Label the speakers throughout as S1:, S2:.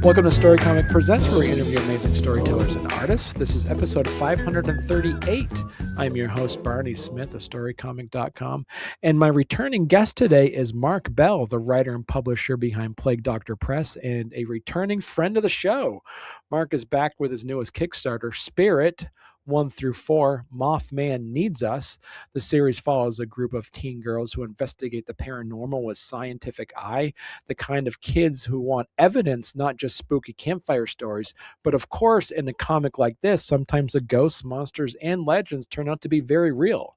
S1: Welcome to Storycomic Presents, where we interview amazing storytellers and artists. This is episode 538. I'm your host, Barney Smith of Storycomic.com, and my returning guest today is Mark Bell, the writer and publisher behind Plague Doctor Press, and a returning friend of the show. Mark is back with his newest Kickstarter, S.P.I.R.I.T. 1 through 4, Mothman Needs Us. The series follows a group of teen girls who investigate the paranormal with scientific eye, the kind of kids who want evidence, not just spooky campfire stories. But of course, in a comic like this, sometimes the ghosts, monsters, and legends turn out to be very real.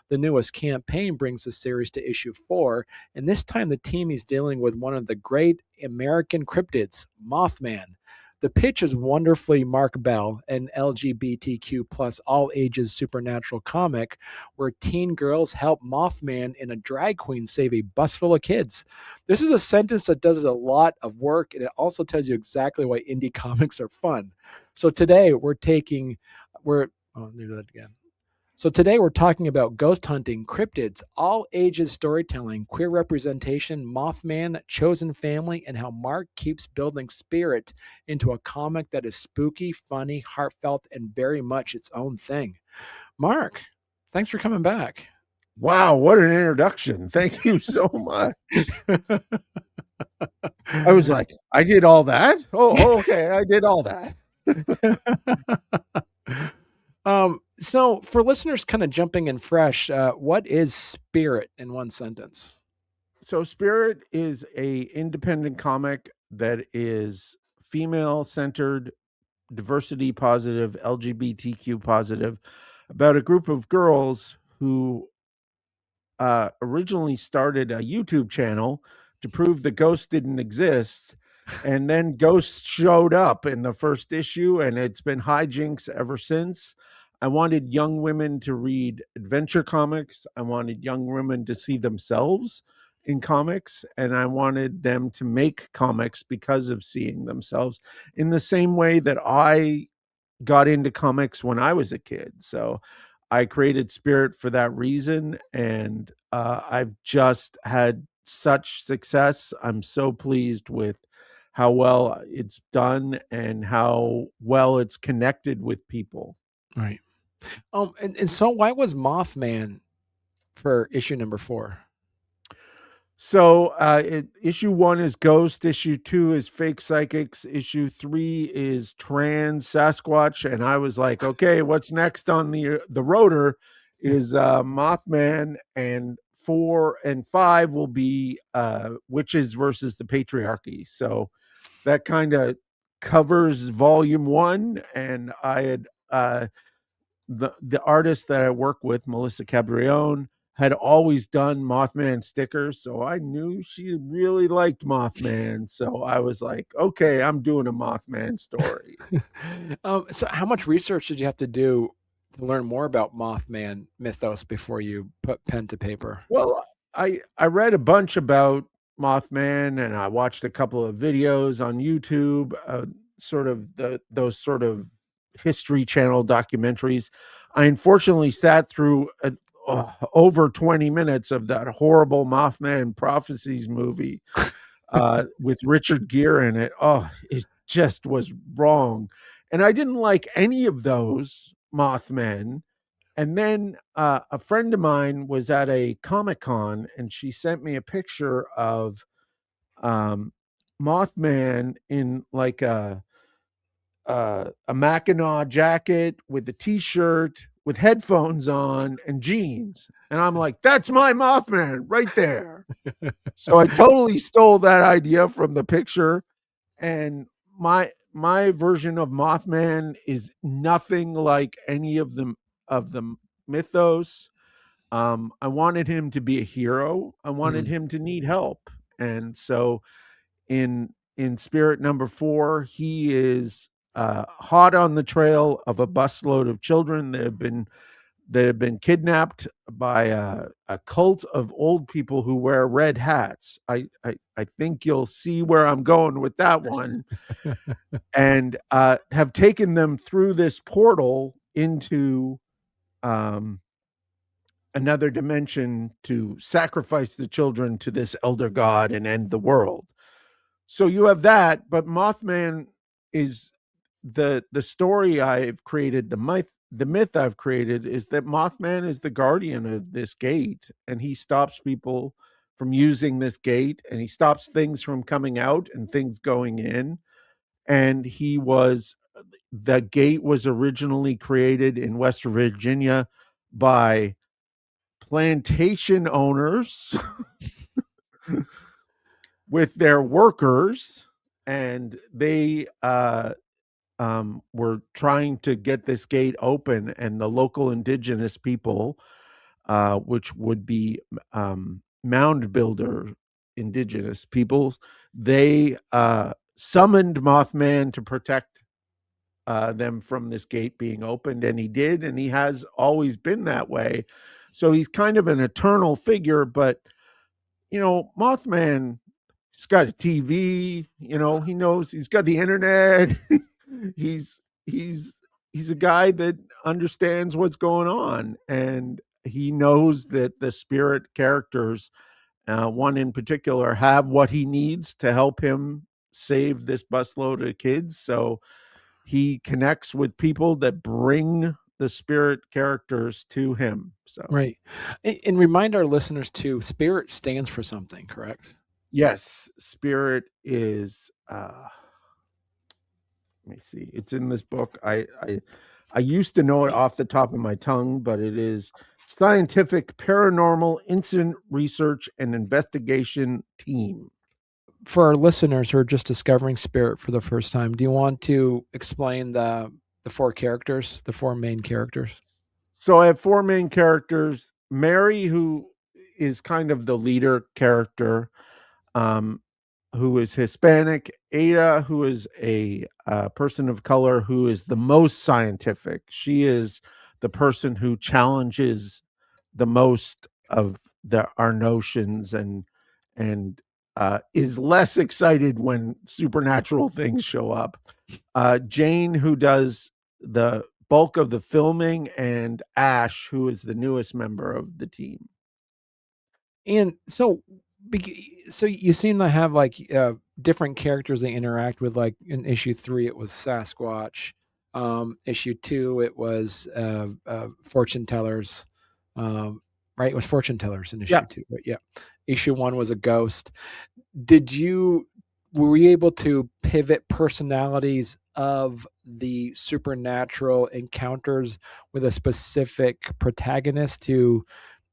S1: The newest campaign brings the series to issue 4, and this time the team is dealing with one of the great American cryptids, Mothman. The pitch is wonderfully Mark Bell, an LGBTQ plus all ages supernatural comic where teen girls help Mothman and a drag queen save a bus full of kids. This is a sentence that does a lot of work, and it also tells you exactly why indie comics are fun. So today we're talking about ghost hunting, cryptids, all ages storytelling, queer representation, Mothman, chosen family, and how Mark keeps building S.P.I.R.I.T. into a comic that is spooky, funny, heartfelt, and very much its own thing. Mark, thanks for coming back.
S2: Wow, what an introduction. Thank you so much. I was like, I did all that? Oh, okay, I did all that.
S1: So for listeners kind of jumping in fresh, what is S.P.I.R.I.T. in one sentence?
S2: So S.P.I.R.I.T. is a independent comic that is female centered, diversity positive, LGBTQ positive, about a group of girls who originally started a YouTube channel to prove that ghosts didn't exist. And then ghosts showed up in the first issue, and it's been hijinks ever since. I wanted young women to read adventure comics. I wanted young women to see themselves in comics, and I wanted them to make comics because of seeing themselves in the same way that I got into comics when I was a kid. So I created S.P.I.R.I.T. for that reason, and I've just had such success. I'm so pleased with how well it's done and how well it's connected with people.
S1: Right. And so why was Mothman for issue number 4?
S2: So issue 1 is Ghost, issue 2 is Fake Psychics, issue 3 is Trans Sasquatch, and I was like, okay, what's next on the rotor is Mothman, and 4 and 5 will be Witches versus the Patriarchy. So that kind of covers volume 1, and I had the artist that I work with, Melissa Cabrion, had always done Mothman stickers, so I knew she really liked Mothman. So I was like, okay, I'm doing a Mothman story.
S1: So how much research did you have to do to learn more about Mothman mythos before you put pen to paper?
S2: Well, I read a bunch about Mothman, and I watched a couple of videos on YouTube, those sort of History Channel documentaries. I unfortunately sat through over 20 minutes of that horrible Mothman Prophecies movie with Richard Gere in it. Oh, it just was wrong. And I didn't like any of those Mothmen. And then a friend of mine was at a Comic-Con, and she sent me a picture of Mothman in like a Mackinac jacket with a t-shirt with headphones on and jeans. And I'm like, that's my Mothman right there. So I totally stole that idea from the picture. And my version of Mothman is nothing like any of the mythos. I wanted him to be a hero. I wanted him to need help. And so in S.P.I.R.I.T. number 4, he is hot on the trail of a busload of children that have been that have been kidnapped by a cult of old people who wear red hats. I think you'll see where I'm going with that one, and have taken them through this portal into um, another dimension to sacrifice the children to this elder god and end the world. So you have that, but Mothman is the story I've created, the myth I've created is that Mothman is the guardian of this gate, and he stops people from using this gate, and he stops things from coming out and things going in. And the gate was originally created in West Virginia by plantation owners with their workers, and they were trying to get this gate open, and the local indigenous people, which would be mound builder indigenous peoples, they summoned Mothman to protect them from this gate being opened, and he did, and he has always been that way. So he's kind of an eternal figure, but Mothman, he's got a TV, he knows, he's got the internet. he's he's he's a guy that understands what's going on, and he knows that the spirit characters, one in particular, have what he needs to help him save this busload of kids. So he connects with people that bring the spirit characters to him. So
S1: Right. And remind our listeners too, spirit stands for something, correct?
S2: yes, spirit is let me see, it's in this book. I used to know it off the top of my tongue, but it is Scientific Paranormal Incident Research and Investigation Team.
S1: For our listeners who are just discovering spirit for the first time, do you want to explain the four characters, the four main characters?
S2: So I have four main characters. Mary, who is kind of the leader character, um, who is Hispanic. Ada, who is a person of color who is the most scientific. She is the person who challenges the most of our notions, and is less excited when supernatural things show up. Jane, who does the bulk of the filming, and Ash, who is the newest member of the team.
S1: And so, so you seem to have like different characters they interact with. Like in issue 3, it was Sasquatch. Issue 2, it was fortune tellers. Right, it was fortune tellers in issue
S2: Yeah,
S1: 2. But yeah, issue 1 was a ghost. Did you Were you able to pivot personalities of the supernatural encounters with a specific protagonist to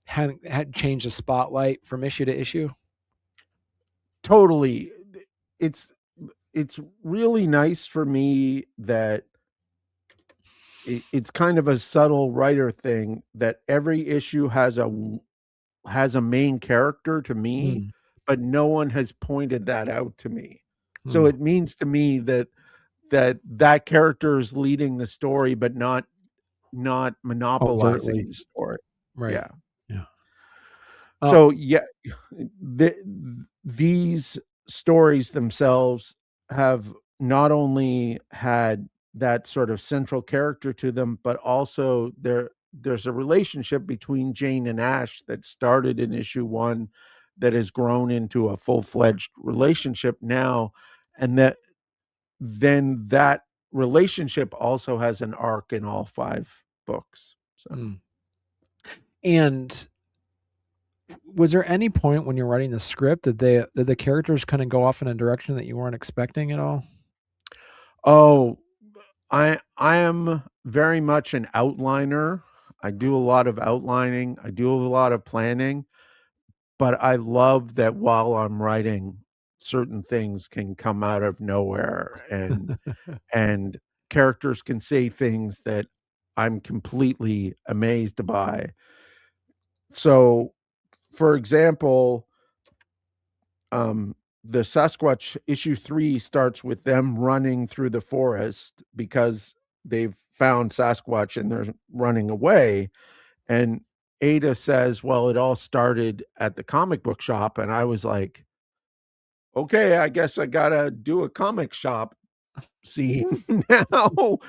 S1: had changed the spotlight from issue to issue?
S2: totally. It's it's really nice for me that it's kind of a subtle writer thing that every issue has a main character to me,
S1: Mm,
S2: but no one has pointed that out to me. So
S1: mm,
S2: it means to me that that character is leading the story, but not monopolizing
S1: overtly,
S2: the story.
S1: right.
S2: Yeah.
S1: Yeah.
S2: So yeah, the, these stories themselves have not only had that sort of central character to them, but also there's a relationship between Jane and Ash that started in issue 1 that has grown into a full-fledged relationship now, and that relationship also has an arc in all 5 books. So
S1: Mm. And was there any point when you're writing the script that the characters kind of go off in a direction that you weren't expecting at all?
S2: oh, I am very much an outliner. I do a lot of outlining. I do a lot of planning, but I love that while I'm writing, certain things can come out of nowhere, and characters can say things that I'm completely amazed by. So, for example, um, the Sasquatch issue 3 starts with them running through the forest because they've found Sasquatch and they're running away. And Ada says, well, it all started at the comic book shop. And I was like, okay, I guess I gotta do a comic shop scene now.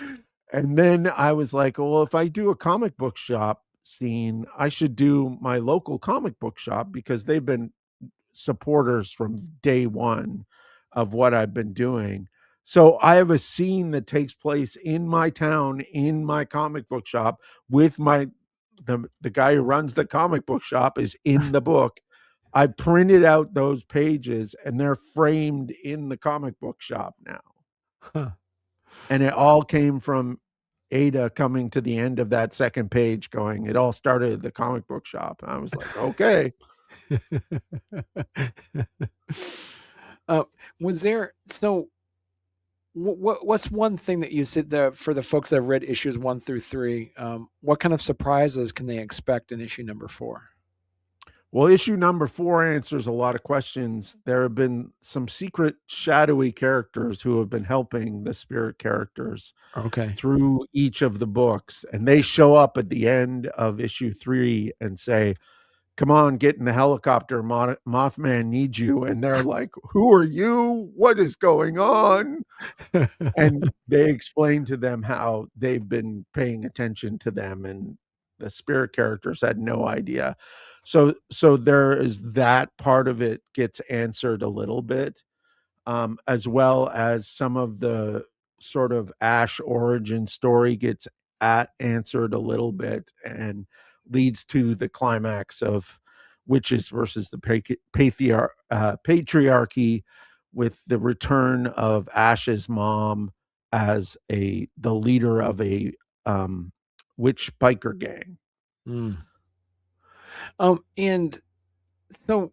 S2: And then I was like, well, if I do a comic book shop scene, I should do my local comic book shop because they've been supporters from day one of what I've been doing. So I have a scene that takes place in my town, in my comic book shop, with the guy who runs the comic book shop is in the book. I printed out those pages and they're framed in the comic book shop now.
S1: Huh.
S2: And it all came from Ada coming to the end of that second page going, it all started at the comic book shop. And I was like, okay.
S1: uh, was there so what's one thing that you said there for the folks that have read issues 1 through 3? What kind of surprises can they expect in issue number 4?
S2: Well, issue number 4 answers a lot of questions. There have been some secret, shadowy characters who have been helping the spirit characters
S1: Okay.
S2: through each of the books. And they show up at the end of issue 3 and say, come on, get in the helicopter. Mothman needs you. And they're like, who are you? What is going on? And they explain to them how they've been paying attention to them, and the spirit characters had no idea. So there is that part of it gets answered a little bit, as well as some of the sort of Ash origin story gets answered a little bit and leads to the climax of witches versus the patriarchy, with the return of Ash's mom as the leader of a witch biker gang.
S1: Mm. And so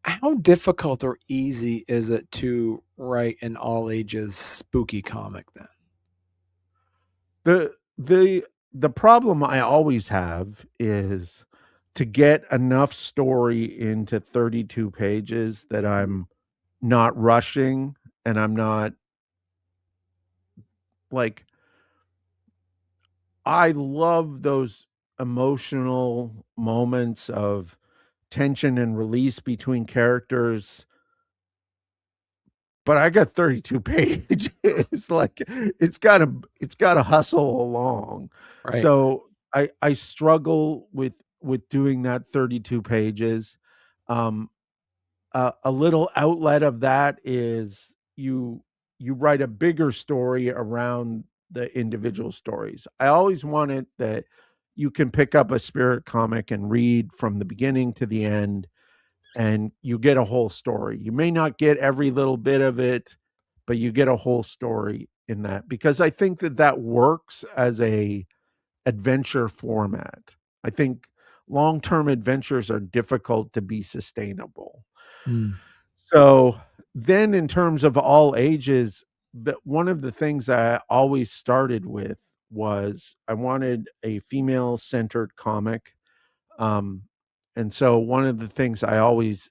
S1: how difficult or easy is it to write an all ages spooky comic then?
S2: the the problem I always have is to get enough story into 32 pages that I'm not rushing, and I'm not like, I love those emotional moments of tension and release between characters, but I got 32 pages. Like, it's gotta hustle along.
S1: Right.
S2: So I struggle with doing that 32 pages. Um, a little outlet of that is you write a bigger story around the individual stories. I always wanted that you can pick up a spirit comic and read from the beginning to the end, and you get a whole story. You may not get every little bit of it, but you get a whole story in that, because I think that that works as a adventure format. I think long-term adventures are difficult to be sustainable.
S1: Mm.
S2: So then in terms of all ages, one of the things I always started with was I wanted a female-centered comic. Um, and so one of the things I always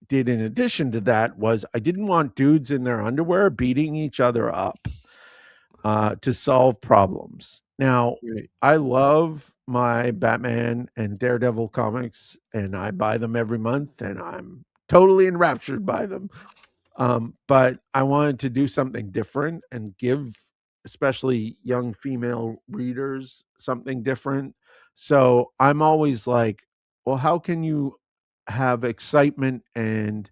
S2: did in addition to that was I didn't want dudes in their underwear beating each other up to solve problems. Now,
S1: Right.
S2: I love my Batman and Daredevil comics, and I buy them every month, and I'm totally enraptured by them. But I wanted to do something different and give especially young female readers something different. So I'm always like, well, how can you have excitement and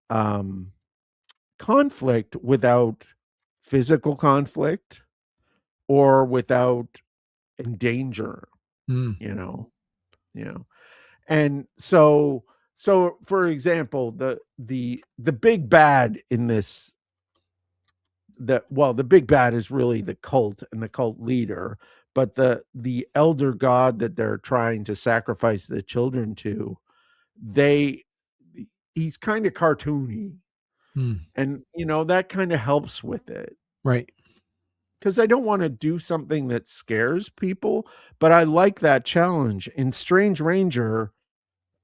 S2: um, conflict without physical conflict or without danger,
S1: Mm.
S2: you know, you know. And so for example, the big bad in this, the big bad is really the cult and the cult leader, but the elder god that they're trying to sacrifice the children to, they he's kind of cartoony,
S1: Mm.
S2: and that kind of helps with it,
S1: Right.
S2: because I don't want to do something that scares people, but I like that challenge. In Strange Ranger,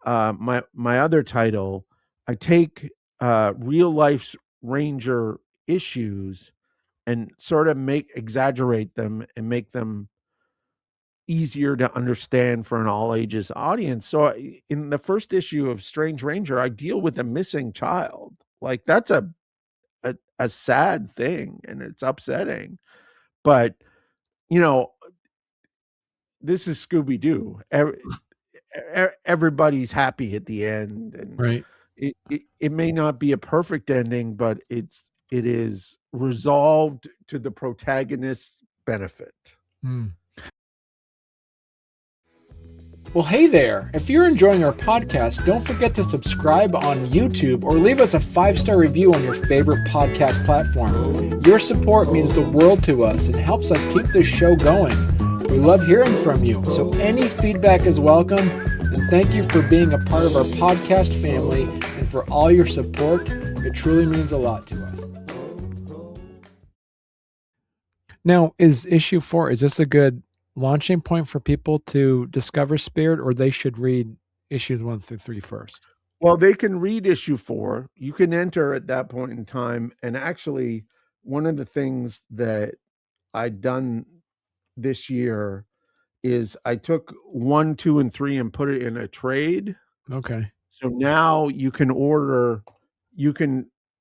S2: my other title, I take real life ranger issues and sort of exaggerate them and make them easier to understand for an all ages audience. So in the first issue of Strange Ranger, I deal with a missing child. Like that's a sad thing and it's upsetting. But you know, this is Scooby Doo. Everybody's happy at the end, and
S1: Right.
S2: it may not be a perfect ending, but it is resolved to the protagonist's benefit.
S1: Mm. Well, hey there. If you're enjoying our podcast, don't forget to subscribe on YouTube or leave us a 5-star review on your favorite podcast platform. Your support means the world to us and helps us keep this show going. We love hearing from you, so any feedback is welcome. And thank you for being a part of our podcast family and for all your support. It truly means a lot to us. Now, is issue 4, is this a good launching point for people to discover Spirit, or they should read issues 1 through 3 first?
S2: Well, they can read issue 4. You can enter at that point in time. And actually, one of the things that I'd done this year is I took 1, 2, and 3 and put it in a trade.
S1: Okay.
S2: So now you can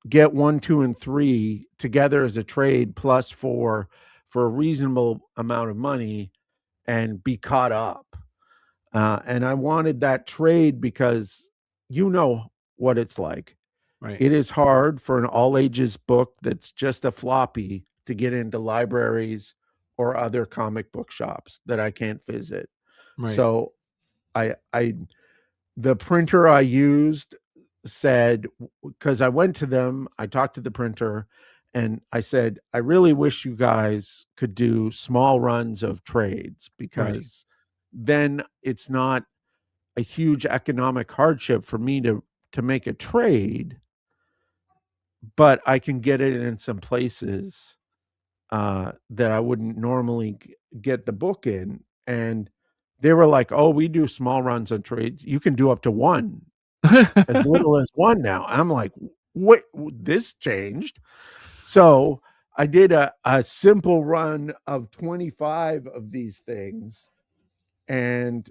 S2: get 1, 2, and 3 together as a trade plus 4 for a reasonable amount of money and be caught up. And I wanted that trade because you know what it's like.
S1: Right.
S2: It is hard for an all ages book that's just a floppy to get into libraries or other comic book shops that I can't visit.
S1: Right.
S2: So the printer I used said, because I went to them, I talked to the printer and I said, I really wish you guys could do small runs of trades because then it's not a huge economic hardship for me to make a trade, but I can get it in some places that I wouldn't normally get the book in. And they were like, oh, we do small runs on trades. You can do up to 1, as little as 1 now. I'm like, what? This changed. So I did a simple run of 25 of these things, and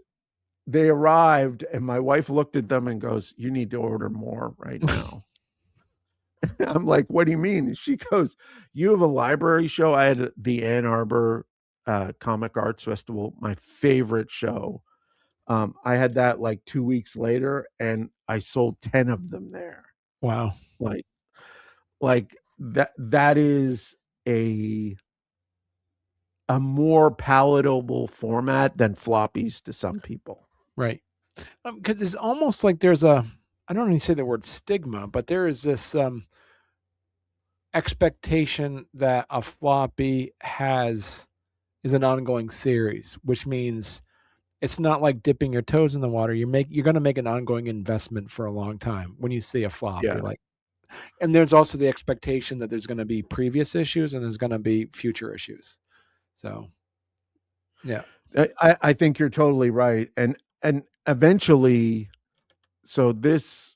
S2: they arrived, and my wife looked at them and goes, you need to order more right now. I'm like, what do you mean? She goes, you have a library show. I had the Ann Arbor Comic Arts Festival, my favorite show. I had that like 2 weeks later, and I sold 10 of them there.
S1: Wow.
S2: Like that is a more palatable format than floppies to some people.
S1: Right. Because it's almost like there's I don't even say the word stigma, but there is this expectation that a floppy is an ongoing series, which means it's not like dipping your toes in the water. You're going to make an ongoing investment for a long time when you see a flop.
S2: Yeah.
S1: You're like, and there's also the expectation that there's going to be previous issues and there's going to be future issues. So, yeah,
S2: I think you're totally right. And eventually, so this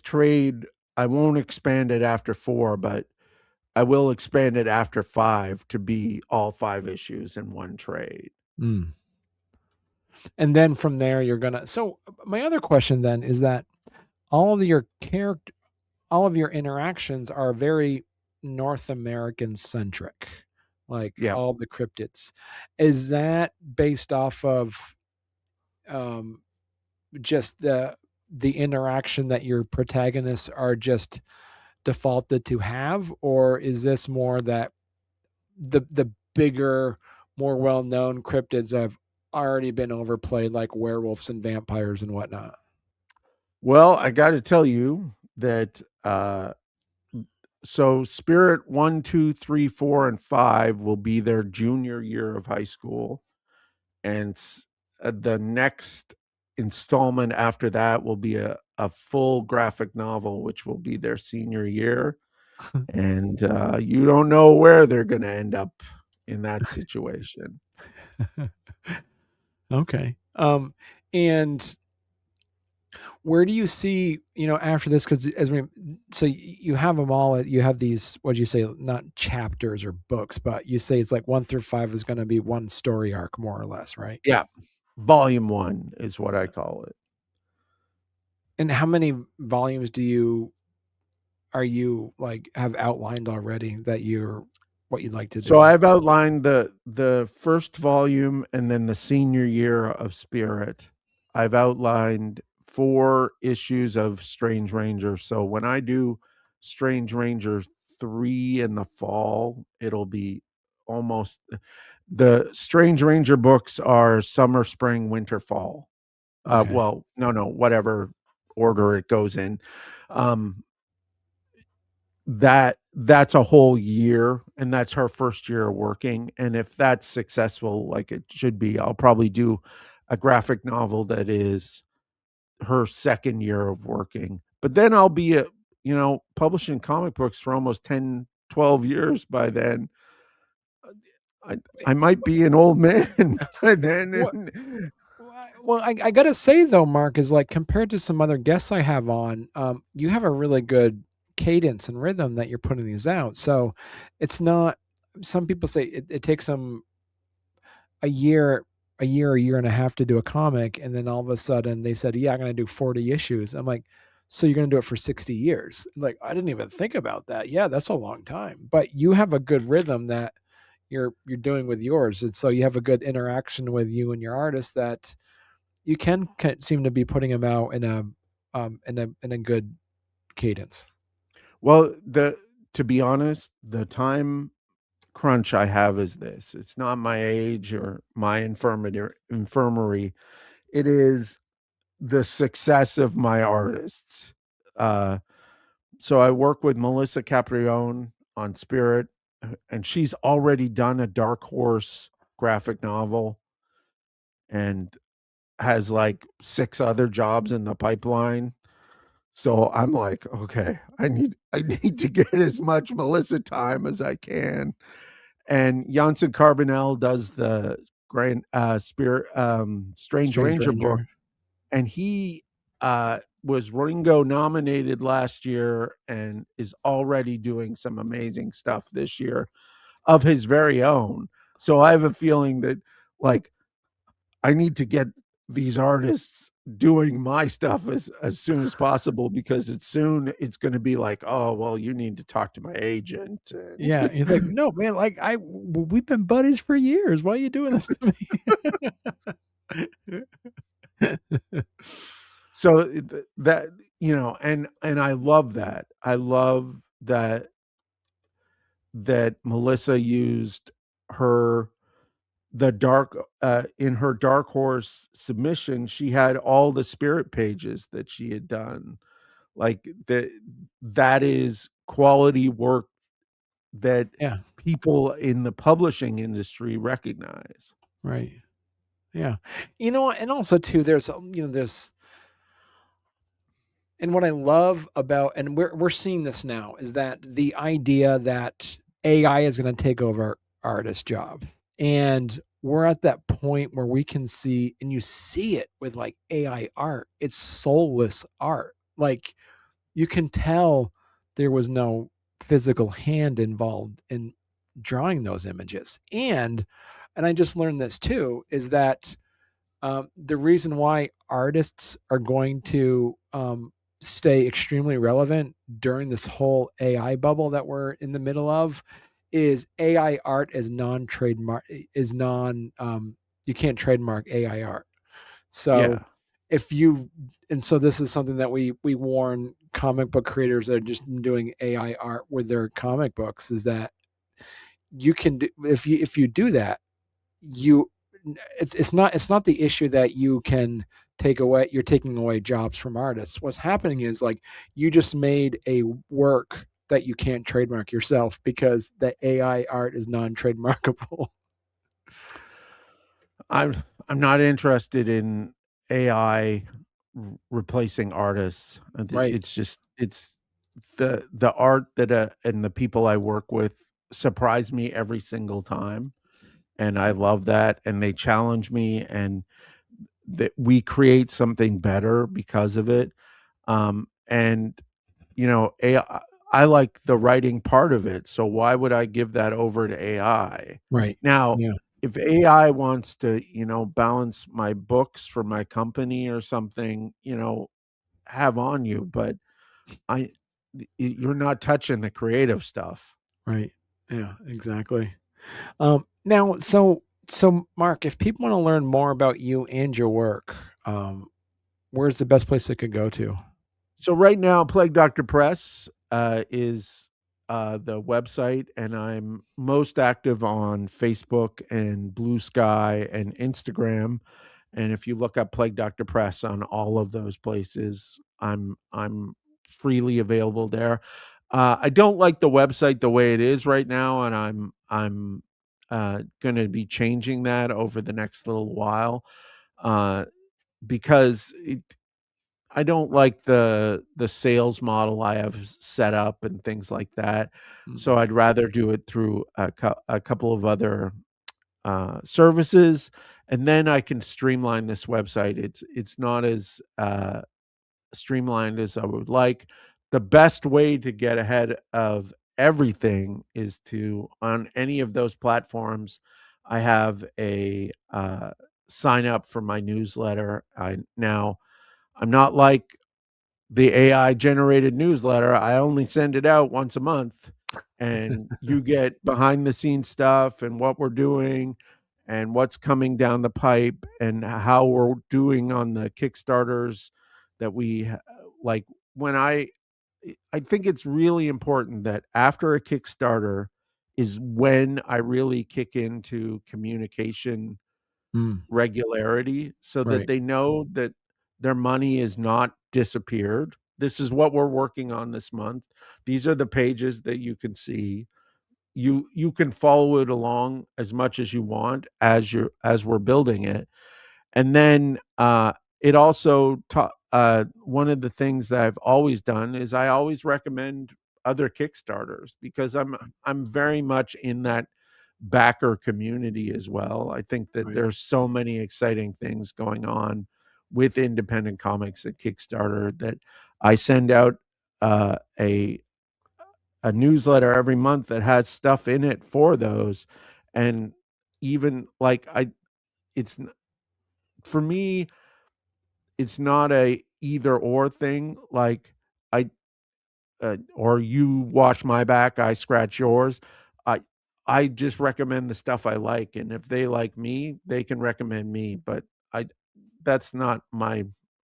S2: trade, I won't expand it after 4, but I will expand it after 5 to be all 5 issues in one trade.
S1: Mm. And then from there, you're gonna. So my other question then is that all of your interactions are very North American centric, like all the cryptids. Is that based off of just the interaction that your protagonists are just defaulted to have, or is this more that the bigger, more well-known cryptids have already been overplayed, like werewolves and vampires and whatnot?
S2: Well, I got to tell you that so Spirit 1, 2, 3, 4, and 5 will be their junior year of high school, and the next installment after that will be a full graphic novel, which will be their senior year. And you don't know where they're going to end up in that situation.
S1: Okay. And Where do you see, after this? Because so you have them all. You have these, what do you say, not chapters or books, but you say it's like 1 through 5 is going to be one story arc, more or less, right?
S2: Yeah. Volume 1 is what I call it.
S1: And how many volumes are you like have outlined already that you're what you'd like to
S2: So
S1: do?
S2: I've outlined the first volume and then the senior year of Spirit. I've outlined 4 issues of Strange Ranger. So when I do Strange Ranger 3 in the fall, it'll be almost the Strange Ranger books are summer, spring, winter, fall.
S1: Okay.
S2: Well, no, whatever order it goes in. Um, that's a whole year, and that's her first year working, and if that's successful like it should be, I'll probably do a graphic novel that is her second year of working. But then I'll be publishing comic books for almost 10, 12 years by then. i I might be an old man by then.
S1: What?
S2: And
S1: Well, I gotta say though, Mark, is like compared to some other guests I have on, you have a really good cadence and rhythm that you're putting these out. So it's not. Some people say it takes them a year, a year and a half to do a comic, and then all of a sudden they said, "Yeah, I'm gonna do 40 issues." I'm like, "So you're gonna do it for 60 years?" Like, I didn't even think about that. Yeah, that's a long time. But you have a good rhythm that you're doing with yours, and so you have a good interaction with you and your artist that you can seem to be putting them out in a good cadence.
S2: well, the to be honest, the time crunch I have is this. It's not my age or my infirmary. It is the success of my artists. Uh, so I work with Melissa Caprione on Spirit, and she's already done a Dark Horse graphic novel and has like 6 other jobs in the pipeline. So I'm like, okay, I need to get as much Melissa time as I can. And Janssen Carbonell does the Grand Spirit Strange
S1: Strange
S2: Ranger book,
S1: Ranger.
S2: and he was Ringo nominated last year and is already doing some amazing stuff this year of his very own. So I have a feeling that like I need to get these artists doing my stuff as soon as possible, because it's going to be like, oh well, you need to talk to my agent.
S1: Yeah, he's like, no, man, like we've been buddies for years. Why are you doing this to me?
S2: So that and I love that. I love that Melissa used her the dark in her Dark Horse submission. She had all the Spirit pages that she had done. Like that is quality work that
S1: Yeah,
S2: people in the publishing industry recognize.
S1: right. Yeah, and also too, there's and what I love about, and we're seeing this now, is that the idea that AI is going to take over artist jobs, and we're at that point where we can see, and you see it with like AI art. It's soulless art. Like you can tell there was no physical hand involved in drawing those images, and I just learned this too is that the reason why artists are going to stay extremely relevant during this whole AI bubble that we're in the middle of is AI art is non-trademark is non you can't trademark AI art. So
S2: Yeah.
S1: if you and so this is something that we warn comic book creators that are just doing AI art with their comic books is that you can do if you do that you it's not the issue that you can you're taking away jobs from artists. What's happening is like you just made a work that you can't trademark yourself because the AI art is non-trademarkable.
S2: I'm not interested in AI replacing artists.
S1: Right.
S2: It's just it's the art that and the people I work with surprise me every single time, and I love that. And they challenge me, and that we create something better because of it. And I like the writing part of it, so why would I give that over to AI?
S1: Right.
S2: Now,
S1: Yeah.
S2: if AI wants to, balance my books for my company or something, have on you, but I you're not touching the creative stuff.
S1: Right. Yeah, exactly. Now, so Mark, if people want to learn more about you and your work, where's the best place they could go to?
S2: So right now, Plague Doctor Press is the website, and I'm most active on Facebook and Blue Sky and Instagram. And if you look up Plague Doctor Press on all of those places, I'm freely available there. I don't like the website the way it is right now, and I'm going to be changing that over the next little while uh, because I don't like the sales model I have set up and things like that.
S1: Mm.
S2: So I'd rather do it through a couple of other services, and then I can streamline this website. It's not as streamlined as I would like. The best way to get ahead of everything is to, on any of those platforms, I have a sign up for my newsletter. I'm not like the AI generated newsletter. I only send it out once a month, and you get behind the scenes stuff and what we're doing and what's coming down the pipe and how we're doing on the Kickstarters that like. When I think it's really important that after a Kickstarter is when I really kick into communication
S1: Mm.
S2: regularity, so that
S1: Right.
S2: they know that their money is not disappeared. This is what we're working on this month. These are the pages that you can see. You can follow it along as much as you want as we're building it. And then it also one of the things that I've always done is I always recommend other Kickstarters, because I'm very much in that backer community as well. I think that
S1: Right.
S2: there's so many exciting things going on with independent comics at Kickstarter that I send out a newsletter every month that has stuff in it for those. And even like it's for me, it's not a either or thing. Like I or you wash my back, I scratch yours. I I just recommend the stuff I like, and if they like me, they can recommend me. But I that's not my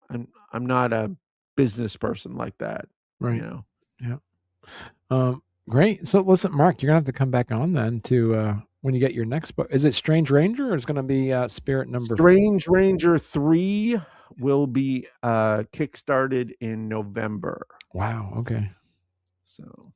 S2: I'm not a business person like that, you
S1: Right.
S2: know.
S1: Yeah. Great. So listen, Mark, you're gonna have to come back on then to when you get your next book. Is it Strange Ranger or is it gonna be Spirit number?
S2: Strange Ranger 3 will be kickstarted in November.
S1: Wow. Okay.
S2: So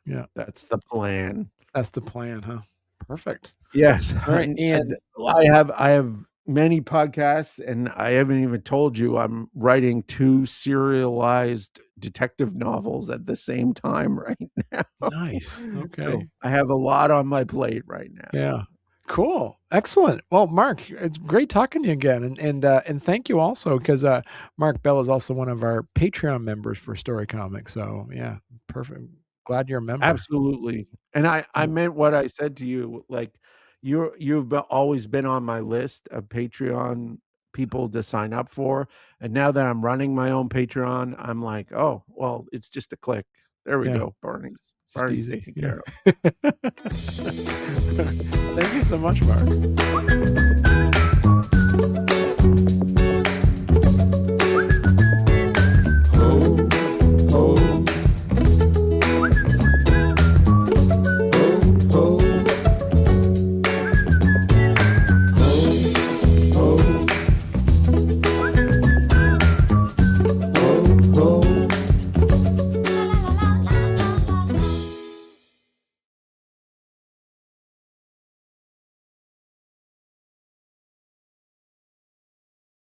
S1: Yeah.
S2: that's the plan.
S1: That's the plan, huh? Perfect.
S2: Yes,
S1: All right.
S2: and
S1: And
S2: I have many podcasts, and I haven't even told you I'm writing 2 serialized detective novels at the same time right now.
S1: nice.
S2: So,
S1: Okay.
S2: I have a lot on my plate right now.
S1: Yeah. Cool. Excellent. Well, Mark, it's great talking to you again. And thank you also because Mark Bell is also one of our Patreon members for Story Comics. So yeah, perfect. Glad you're a member.
S2: Absolutely, and I
S1: Yeah.
S2: meant what I said to you, like, always been on my list of Patreon people to sign up for, and now that I'm running my own Patreon, I'm like, "Oh, well, it's just a click. There we
S1: Yeah.
S2: go, Barney's
S1: Just easy.
S2: taken
S1: Yeah.
S2: care of."
S1: Thank you so much, Mark.